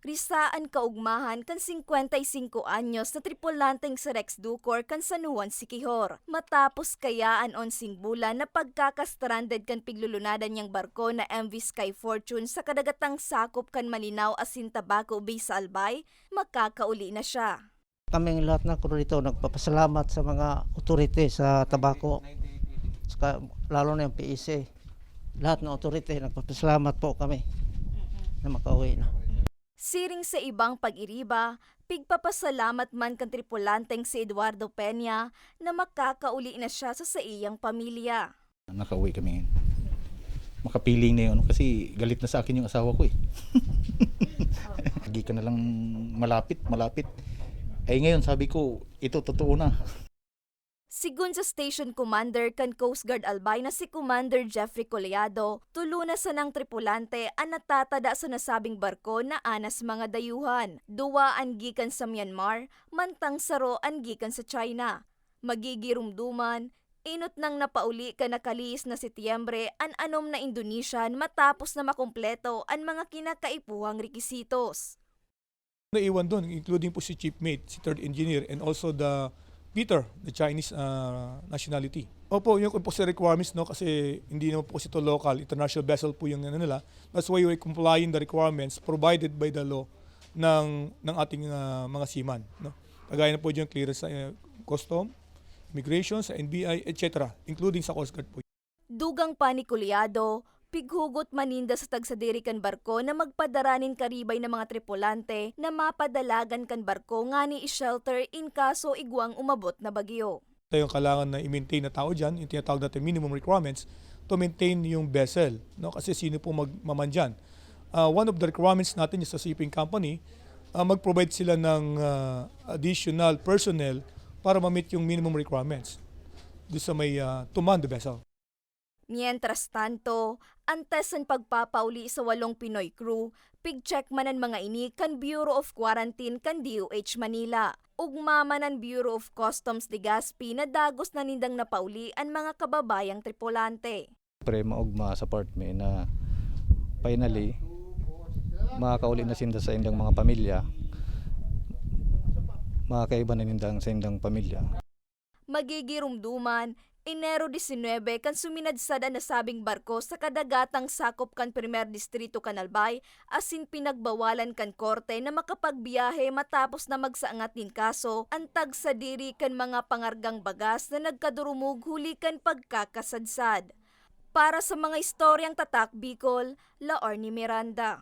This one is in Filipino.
Risaan kaugmahan kan 55 anyos na tripulanteng sa Rex Ducor kan San Juan Siquijor. Matapos kayaan 11 bulan na pagkakastranded kan piglulunadan niyang barko na MV Sky Fortune sa kadagatang sakop kan Malinaw asin Tabaco Bay sa Albay, makakauli na siya. Kaming lahat ng crew dito nagpapasalamat sa mga otorite sa Tabaco, lalo na yung PEC. Lahat ng otorite nagpapasalamat po kami na makauwi na. Siring sa ibang pag-iriba, pigpapasalamat man kan tripulanteng si Eduardo Peña na makakauli na siya sa iyang pamilya. Nakauwi kami ngayon. Makapiling na yun kasi galit na sa akin yung asawa ko eh. Lagi ka na lang malapit. Ay ngayon sabi ko, ito totoo na. Sigun sa Station Commander kan Coast Guard Albay na si Commander Jeffrey Coleado, tulo na sa ng tripulante ang natatada sa nasabing barko na anas mga dayuhan. Duwa ang gikan sa Myanmar, mantang saro ang gikan sa China. Magigirumduman, inot nang napauli ka nakaliis na Setyembre ang anom na Indonesian matapos na makumpleto ang mga kinakaipuhang rekisitos. Naiwan doon, including po si Chief Mate, si Third Engineer, and also the Peter, the Chinese nationality. Opo, yun po sa requirements, no, kasi hindi naman po kasi ito local, international vessel po yung nila. That's why we're complying the requirements provided by the law ng ating mga seaman. No? Kagaya na po yung clearance sa custom, immigration, sa NBI, etc., including sa Coast Guard po. Dugang pa ni Coleado, pighugot maninda sa tagsadiri kan barko na magpadaranin karibay ng mga tripulante na mapadalagan kan barko nga ni i-shelter in kaso igwang umabot na bagyo. Ito yung kailangan na i-maintain na tao dyan, yung tinatawag natin minimum requirements to maintain yung vessel. No? Kasi sino po magmamandyan. One of the requirements natin is sa shipping company, mag-provide sila ng additional personnel para ma-meet yung minimum requirements doon sa may to man the vessel. Mientras tanto, antes ang pagpapauli sa 8 Pinoy crew, pig-check man ang mga ini kan Bureau of Quarantine kan DOH Manila. Ugma man ang Bureau of Customs Legazpi na dagos na nindang napauli ang mga kababayang tripulante. Pre maugma sa port may na finally makakauli na sinda sa indang mga pamilya. Makakaiba na nindang sa indang pamilya. Magigirumduman, Enero 19 kan suminadsad ang nasabing barko sa kadagatang sakop kan Primer Distrito kan Albay asin pinagbawalan kan korte na makapagbiyahe matapos na magsaangat nin kaso ang tagsadiri kan mga pangargang bagas na nagkadurumog huli kan pagkakasadsad. Para sa mga istoryang tatak Bicol, Laorny Miranda.